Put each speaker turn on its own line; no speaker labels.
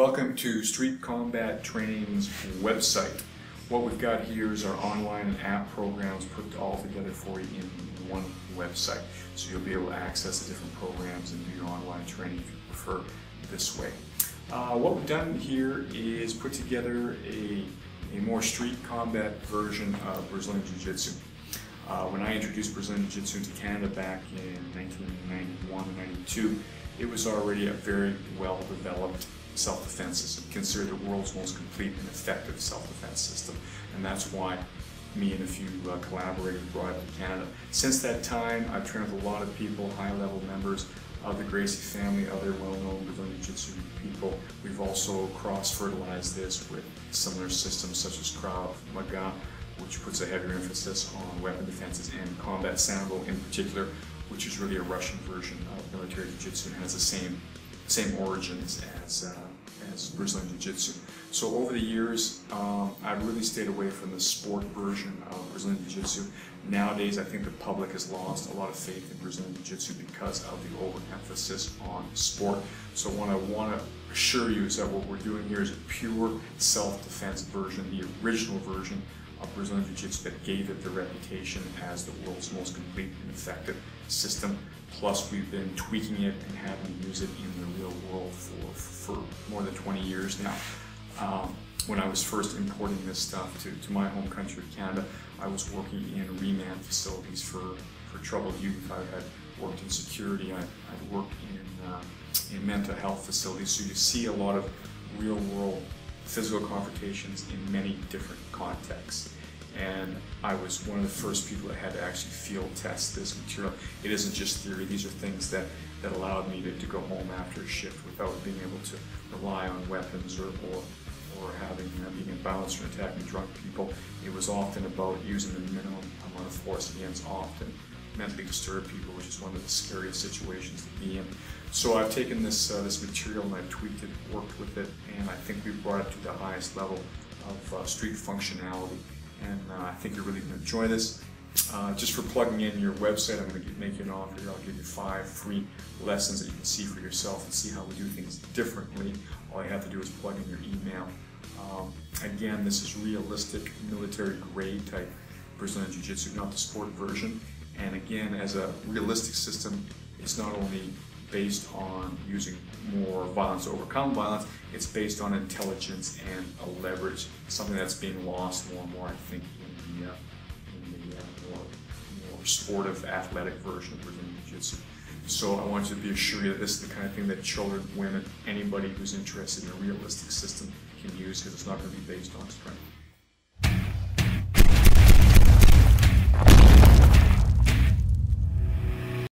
Welcome to Street Combat Training's website. What we've got here is our online and app programs put all together for you in one website. So you'll be able to access the different programs and do your online training if you prefer this way. What we've done here is put together a more street combat version of Brazilian Jiu-Jitsu. When I introduced Brazilian Jiu-Jitsu into Canada back in 1991 and 92, it was already a very well-developed self-defense system, considered the world's most complete and effective self-defense system, and that's why me and a few collaborators brought it to Canada. Since that time, I've trained with a lot of people, high-level members of the Gracie family, other well-known Brazilian Jiu-Jitsu people. We've also cross-fertilized this with similar systems such as Krav Maga, which puts a heavier emphasis on weapon defenses, and Combat Sambo in particular, which is really a Russian version of military Jiu-Jitsu and has the same origins as Brazilian Jiu-Jitsu. So over the years, I've really stayed away from the sport version of Brazilian Jiu-Jitsu. Nowadays, I think the public has lost a lot of faith in Brazilian Jiu-Jitsu because of the overemphasis on sport. So what I want to assure you is that what we're doing here is a pure self-defense version, the original version of Brazilian Jiu-Jitsu that gave it the reputation as the world's most complete and effective system. Plus, we've been tweaking it and having to use it in the real world for more than 20 years now. When I was first importing this stuff to my home country of Canada, I was working in remand facilities for troubled youth. I had worked in security, I'd worked in mental health facilities, so you see a lot of real world physical confrontations in many different contexts. And I was one of the first people that had to actually field test this material. It isn't just theory, these are things that allowed me to go home after a shift without being able to rely on weapons or being imbalanced or attacking drunk people. It was often about using the minimum amount of force against often mentally disturbed people, which is one of the scariest situations to be in. So I've taken this material and I've tweaked it, worked with it, and I think we've brought it to the highest level of street functionality. And I think you're really going to enjoy this. Just for plugging in your website, I'm going to make you an offer here. I'll give you 5 free lessons that you can see for yourself and see how we do things differently. All you have to do is plug in your email. Again, this is realistic, military grade type Brazilian Jiu-Jitsu, not the sport version. And again, as a realistic system, it's not only based on using more violence to overcome violence, it's based on intelligence and a leverage, something that's being lost more and more, I think, in the more sportive, athletic version of Brazilian Jiu-Jitsu. So I want you to be assured that this is the kind of thing that children, women, anybody who's interested in a realistic system can use, because it's not going to be based on strength.